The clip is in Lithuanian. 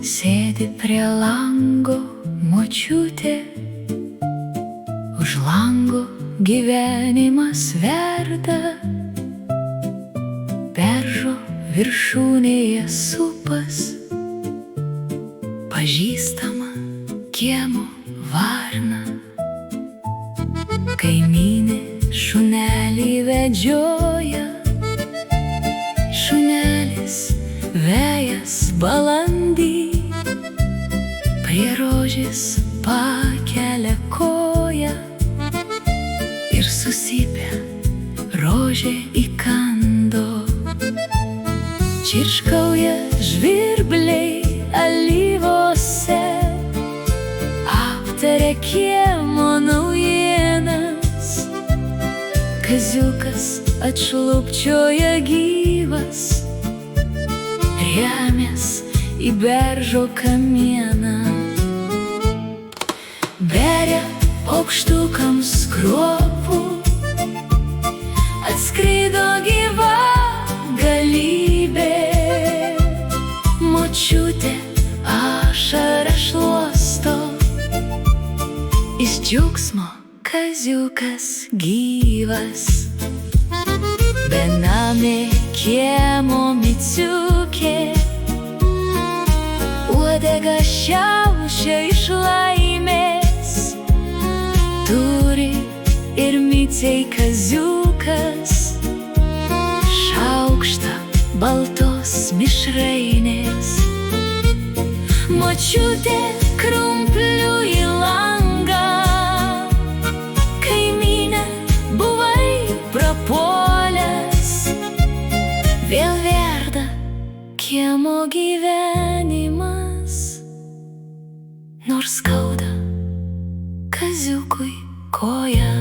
Sėdi prie lango močiutė, už lango gyvenimas verda, beržo viršūnėje supas pažįstama kiemo varna. Kaimynė šunelį vedžioja, šunelis vejas balandį, prie rožės pakelia koją ir susipia rožė įkando. Čirškauja žvirbliai alyvose, aptaria kiemo naujienas. Kaziukas atšlubčioja gyvas, remias į beržo kamieną. Beria paukštukams kruopų, atskrido gyva galybė. Močiutė ašarą šluosto, iš džiaugsmo kaziukas gyvas. Benamė kiemo miciukė, uodega šiaušia iš laimės. Turi ir miciai kaziukas šaukštą baltos mišrainės. Močiutė krumpliu į langą, kaimynė buvai prapuolęs. Vėl verda kiemo gyvenimas, nors skauda kaziukui koją.